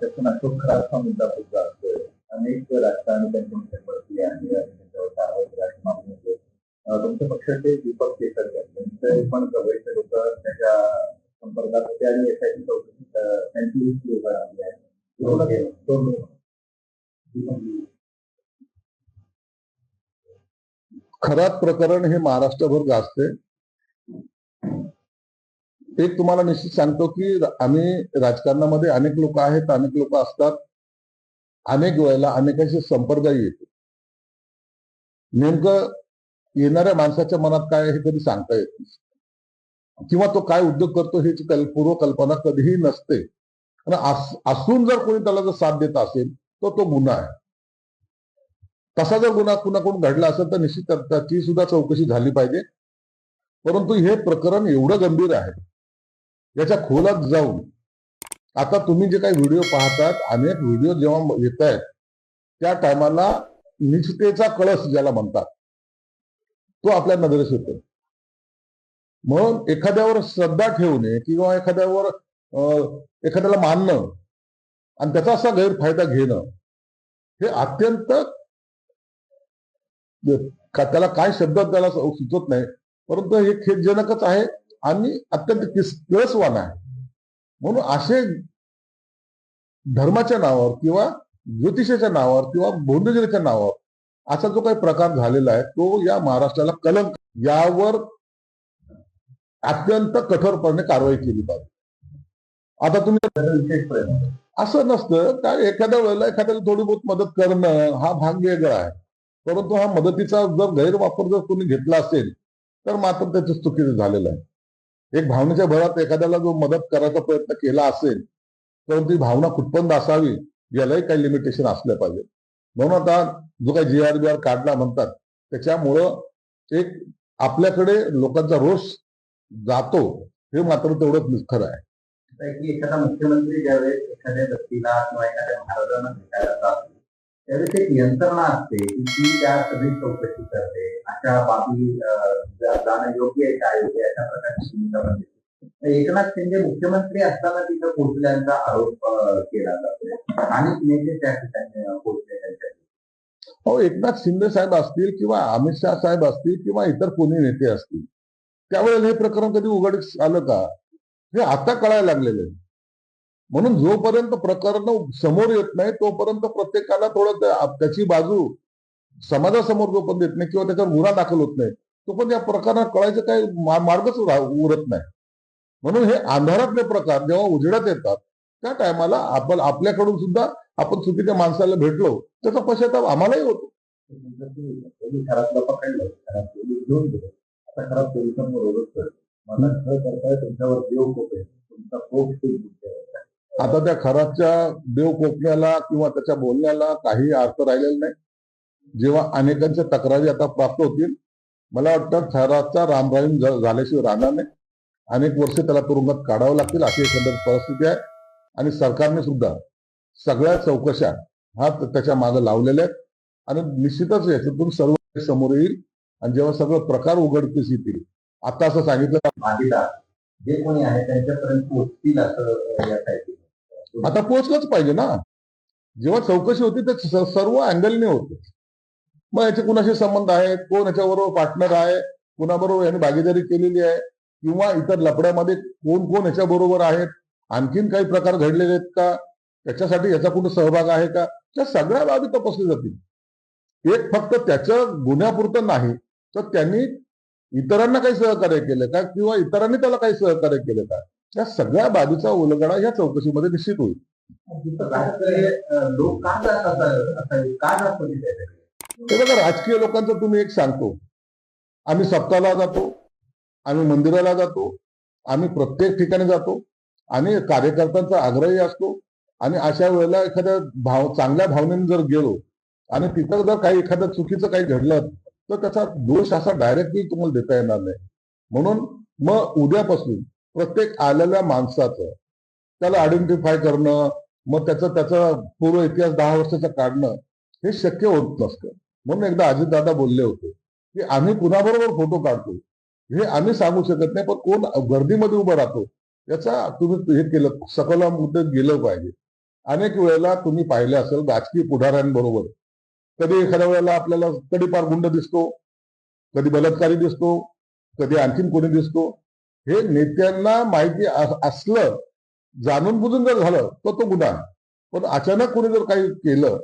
त्यातून अशोक खराबचा मुद्दा खूप जास्तोय. अनेक राजकारणी त्यांच्यावरती आहे आणि त्यांच्यावर कारवाई करायची मागणी होते. तुमच्या पक्षाचे दीपक केसरकर त्यांचे पण जवळचे लोक त्याच्या संपर्कात होते आणि यासाठी चौकशी त्यांची लिस्ट उभं राहिली आहे. खराब प्रकरण हे महाराष्ट्रभर गाजते. एक तुम्हाला निश्चित सांगतो की आम्ही राजकारणामध्ये अनेक लोक आहेत, अनेक लोक असतात, अनेक वेळेला अनेकांशी संपर्कही येतो. नेमकं येणाऱ्या माणसाच्या मनात काय आहे हे कधी सांगता येत नाही, किंवा तो काय उद्योग करतो हे पूर्वकल्पना कधीही नसते. आणि असून जर कोणी त्याला जर साथ देत असेल तर तो गुन्हा आहे. तसा जर गुन्हा कुणाकडून घडला असेल तर निश्चित त्याची सुद्धा चौकशी झाली पाहिजे. परंतु हे प्रकरण एवढं गंभीर आहे, याच्या खोलात जाऊन आता तुम्ही जे काही व्हिडिओ पाहतात, अनेक व्हिडिओ जेव्हा येत आहेत त्या टायमाला निष्ठेचा कळस ज्याला म्हणतात तो आपल्या नजरेस येतो. म्हणून एखाद्यावर श्रद्धा ठेवणे किंवा एखाद्याला मानणं आणि त्याचा असा गैरफायदा घेणं हे अत्यंत, त्याला काय शब्द त्याला सुचत नाही, परंतु हे खेदजनकच आहे आणि अत्यंत किळसवान आहे. म्हणून असे धर्माच्या नावावर किंवा ज्योतिषाच्या नावावर किंवा बौद्धगिरीच्या नावावर असा जो काही प्रकार झालेला आहे तो या महाराष्ट्राला कलंक. यावर अत्यंत कठोरपणे कारवाई केली पाहिजे. आता तुम्ही असं नसतं काय, एखाद्या वेळेला एखाद्याला थोडी बहुत मदत करणं हा भाग वेगळा आहे, परंतु हा मदतीचा जर गैरवापर जर कोणी घेतला असेल तर मात्र त्याचं चुकीचं झालेलं आहे. एक भावनेच्या भरात एखाद्याला जो मदत करायचा प्रयत्न केला असेल तर ती भावना कुठपर्यंत असावी यालाही काही लिमिटेशन असलं पाहिजे. म्हणून आता जो काही GRBR काढला म्हणतात त्याच्यामुळं एक आपल्याकडे लोकांचा रोष जातो, हे मात्र तेवढंच खरं आहे. की एखादा मुख्यमंत्री ज्यावेळेस एखाद्या व्यक्तीला किंवा एखाद्या महाराजांना भेटायला जातो त्यावेळेस एक यंत्रणा असते की ती त्या सगळी चौकशी करते, अशा बाबी जाणं योग्य आहे का योग्य अशा प्रकारची भूमिका बनते. एकनाथ शिंदे मुख्यमंत्री असताना तिथं पोहोचल्याचा आरोप केला जातो आणि नेते त्या ठिकाणी पोहोचले त्यांच्या. हो, एकनाथ शिंदे साहेब असतील किंवा अमित शाह साहेब असतील किंवा इतर कोणी नेते असतील, त्यावेळेला हे प्रकरण कधी उघडीस आलं का हे आता कळायला लागलेलं आहे. म्हणून जोपर्यंत प्रकरण समोर येत नाही तोपर्यंत प्रत्येकाला थोडं त्याची बाजू समाजासमोर जोपर्यंत येत नाही किंवा त्याच्यावर गुन्हा दाखल होत नाही तोपर्यंत या प्रकरणात कळायचं काही मार्गच उरत नाही. म्हणून हे अंधारातले प्रकार जेव्हा उजेडात येतात त्या टायमाला आपण आपल्याकडून सुद्धा आपण चुकीच्या माणसाला भेटलो त्याचा पश्चाताप आम्हालाही होतो. घरातलं पकडलं घेऊन गेलं आता खराब पोलिसांबरोबर मला खरं करताय तुमच्यावर देव खूप आहे, तुमचा खूप. आता त्या खराबच्या देव कोकण्याला किंवा त्याच्या बोलण्याला काही अर्थ राहिलेला नाही. जेव्हा अनेकांच्या तक्रारी आता प्राप्त होतील, मला वाटतं खराबचा रामराहीम झाल्याशिवाय राहणार नाही. अनेक वर्ष त्याला तुरुंगात काढावं लागतील अशी एकंदर परिस्थिती आहे. आणि सरकारने सुद्धा सगळ्या चौकशा हा त्याच्या मागे लावलेल्या आहेत आणि निश्चितच याच्यातून सर्व समोर येईल. आणि जेव्हा सगळं प्रकार उघडकीस येतील, आता असं सांगितलं भागीदार जे कोणी आहे त्यांच्यापर्यंत पोहोचतील असं आता पोहोचलंच पाहिजे ना. जेव्हा चौकशी होती तर सर्व अँगलने होते. मग याचे कुणाशी संबंध आहेत, कोण याच्याबरोबर पार्टनर आहे, कुणाबरोबर यांनी भागीदारी केलेली आहे किंवा इतर लफड्यामध्ये कोण कोण याच्या बरोबर आहेत, आणखीन काही प्रकार घडलेले आहेत का, त्याच्यासाठी याचा कुठे सहभाग आहे का, त्या सगळ्या बाबी तपासल्या जातील. एक फक्त त्याच्या गुन्ह्यापुरतं नाही तर त्यांनी इतरांना काही सहकार्य केलं का किंवा इतरांनी त्याला काही सहकार्य केलं का, या सगळ्या बाबीचा उलगडा या चौकशीमध्ये निश्चित होईल. लोक का ते बघा, राजकीय लोकांचं तुम्ही एक सांगतो, आम्ही सप्ताहाला जातो, आम्ही मंदिराला जातो, आम्ही प्रत्येक ठिकाणी जातो आणि कार्यकर्त्यांचा आग्रही असतो. आणि अशा वेळेला एखाद्या चांगल्या भावनेने जर गेलो आणि तिथं जर काही एखादं चुकीचं काही घडलं तर त्याचा दोष असा डायरेक्टली तुम्हाला देता येणार नाही. म्हणून मग उद्यापासून प्रत्येक आलेल्या माणसाचं त्याला आयडेंटिफाय करणं, मग त्याचा पूर्व इतिहास 10 वर्षाचा काढणं हे शक्य होत नसतं. म्हणून एकदा अजितदादा बोलले होते की आम्ही कुणाबरोबर फोटो काढतो हे आम्ही सांगू शकत नाही, पण कोण गर्दीमध्ये उभं राहतो याचा तुम्ही हे केलं सखोल मुद्द्यात गेलं पाहिजे. अनेक वेळेला तुम्ही पाहिलं असेल राजकीय पुढाऱ्यांबरोबर कधी एखाद्या वेळेला आपल्याला तडीपार गुंड दिसतो, कधी बलात्कारी दिसतो, कधी आणखीन कोणी दिसतो. हे नेत्यांना माहिती असलं, जाणून बुजून जर झालं तर तो गुन्हा. पण अचानक कोणी जर काही केलं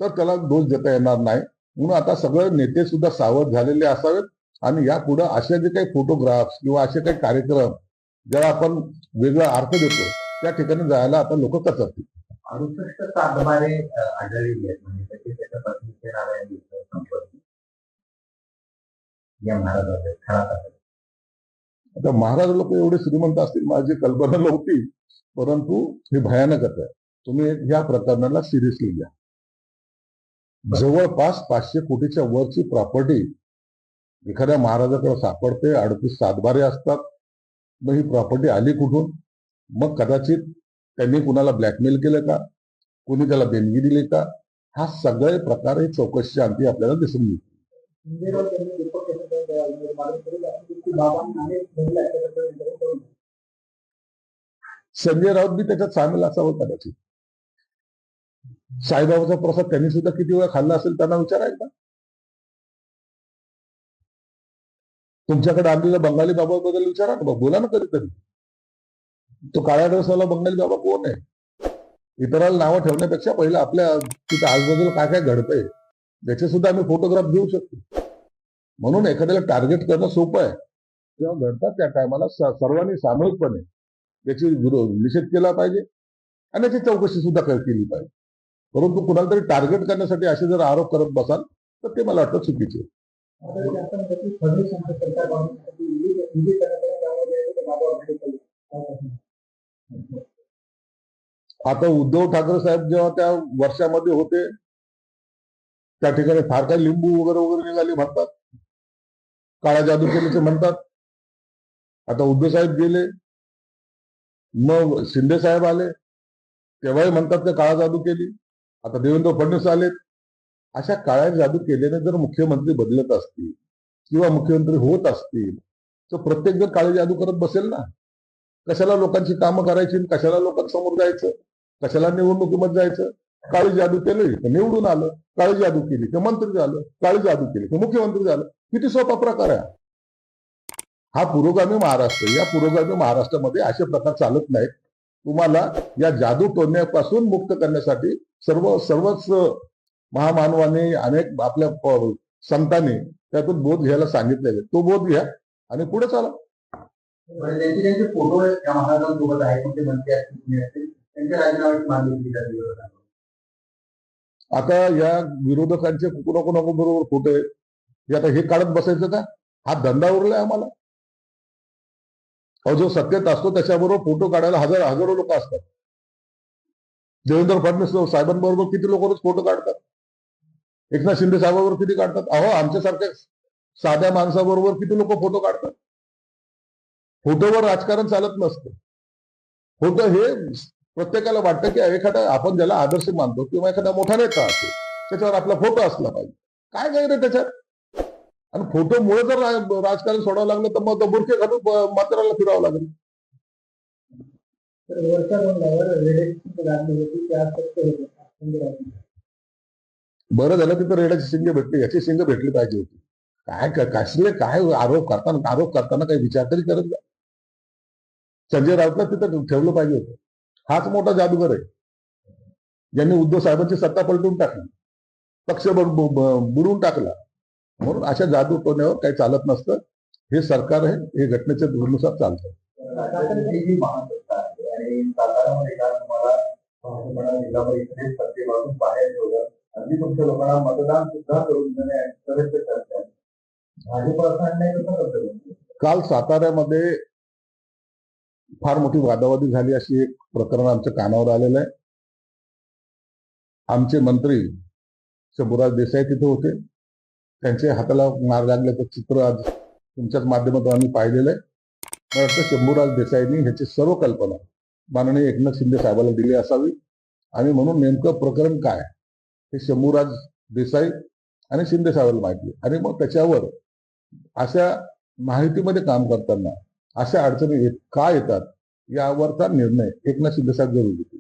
तर त्याला दोष देता येणार नाही. म्हणून आता सगळे नेते सुद्धा सावध झालेले असावेत आणि यापुढे असे जे काही फोटोग्राफ्स किंवा असे काही कार्यक्रम ज्याला आपण वेगळा अर्थ देतो त्या ठिकाणी जायला आता लोक कचरतील. 68 सातबारे आढळलेली आहेत, म्हणजे त्याच्या पत्नीचे नाव आहे संपत्ती या महाराजांचे खरा. आता महाराज लोक एवढे श्रीमंत असतील माझी कल्पना नव्हती, परंतु हे भयानकच आहे. तुम्ही या प्रकरणाला सिरियसली घ्या. जवळपास 500 कोटीच्या वरची प्रॉपर्टी एखाद्या महाराजाकडे सापडते. 38 सातबारे असतात. मग ही प्रॉपर्टी आली कुठून? मग कदाचित त्यांनी कुणाला ब्लॅकमेल केलं का, कुणी त्याला देणगी दिली का, हा सगळे प्रकार ही चौकशीच्या अंती आपल्याला दिसून येईल. संजय राऊत बी त्याच्यात सामील असावं कदाचित. साईबाबाचा प्रसाद त्यांनी सुद्धा किती वेळा खाल्ला असेल त्यांना विचारायचा. तुमच्याकडे आणलेल्या बंगाली बाबाबद्दल विचारा ना, बोला ना कधीतरी. तो काळ्या ड्रेसवाला बंगाली बाबा कोण आहे? इतराला नावं ठेवण्यापेक्षा पहिलं आपल्या तिथे आजूबाजूला काय काय घडतंय त्याचे सुद्धा आम्ही फोटोग्राफ घेऊ शकतो. म्हणून एखाद्याला टार्गेट करणं सोपं आहे. जेव्हा घडतात त्या टायमाला सर्वांनी सामूहिकपणे त्याची निषेध केला पाहिजे आणि त्याची चौकशी सुद्धा केली पाहिजे. परंतु कुणाला तरी टार्गेट करण्यासाठी असे जर आरोप करत बसाल तर ते मला वाटतं चुकीचे. आता उद्धव ठाकरे साहेब जेव्हा त्या वर्षामध्ये होते त्या ठिकाणी फार काही लिंबू वगैरे वगैरे निघाली म्हणतात, काळा जादू केल्याचे म्हणतात. आता उद्धव साहेब गेले, मग शिंदे साहेब आले, तेव्हाही म्हणतात ते काळा जादू केली. आता देवेंद्र फडणवीस आलेत. अशा काळ्या जादू केल्याने जर मुख्यमंत्री बदलत असतील किंवा मुख्यमंत्री होत असतील तर प्रत्येक जण काळी जादू करत बसेल ना. कशाला लोकांची कामं करायची, कशाला लोकांसमोर जायचं, कशाला निवडणुकीमध्ये जायचं. काळी जादू केली तर निवडून आलं, काळी जादू केली तर मंत्री झालं, काळी जादू केली तर मुख्यमंत्री झालं. किती सोपा प्रकार आहे हा पुरोगामी महाराष्ट्र. या पुरोगामी महाराष्ट्रामध्ये असे प्रकार चालत नाहीत. तुम्हाला या जादू टोण्यापासून मुक्त करण्यासाठी सर्वच महामानवाने अनेक आपल्या संतांनी त्यातून बोध घ्यायला सांगितलेले. तो बोध घ्या आणि पुढे चाला. त्यांचे फोटो त्या महाराजांसोबत आहे, कोणते मंत्री असतील त्यांच्या राजीनाम्याची मागणी केली जाते. आता या विरोधकांचे कोणाकोणा बरोबर फोटो आहेत हे आता हे काढत बसायचं का? हा धंदा उरलाय आम्हाला. जो सत्तेत असतो त्याच्याबरोबर फोटो काढायला हजारो लोक असतात. देवेंद्र फडणवीस साहेबांबरोबर किती लोक रोज फोटो काढतात? एकनाथ शिंदे साहेबांबरोबर किती काढतात? अहो आमच्यासारख्या साध्या माणसाबरोबर किती लोक फोटो काढतात? फोटोवर राजकारण चालत नसतं. फोटो हे प्रत्येकाला वाटतं की एखादा आपण ज्याला आदर्श मानतो किंवा एखादा मोठा नेता असेल त्याच्यावर आपला फोटो असला पाहिजे. काय काय रे त्याच्यात? आणि फोटोमुळे जर राजकारण सोडावं लागलं तर मग बुरखे घालून मात्राला फिरावं लागेल. बरं झालं तिथं रेड्याची शिंगे भेटली, याची शिंगे भेटली पाहिजे होती. कसले काय आरोप करताना काही विचार तरी करत जा. संजय राऊतला तिथं ठेवलं पाहिजे होतं. हाच मोठा जादूगर आहे ज्यांनी उद्धव साहेबांची सत्ता पलटून टाकली, पक्ष बुडवून टाकला. म्हणून अशा जादू टोण्यावर काही चालत नसतं. हे सरकार आहे, हे घटनेच्या धोरणानुसार चालतं. अगदी तुमच्या लोकांना मतदान सुद्धा करून काल साताऱ्यामध्ये फार मोठी वादावादी झाली अशी एक प्रकरण आमच्या कानावर आलेलं आहे. आमचे मंत्री शंभूराज देसाई तिथे होते. त्यांच्या हाताला मार लागल्याचं चित्र आज तुमच्याच माध्यमातून आम्ही पाहिलेलं आहे. मला वाटतं शंभूराज देसाईंनी ह्याची सर्व कल्पना माननीय एकनाथ शिंदे साहेबांना दिली असावी. आणि म्हणून नेमकं प्रकरण काय हे शंभूराज देसाई आणि शिंदे साहेबांना माहिती. आणि मग त्याच्यावर अशा माहितीमध्ये काम करताना अशा अडचणी का येतात यावरचा निर्णय एकनाथ शिंदे साहेब जरूर घेतील.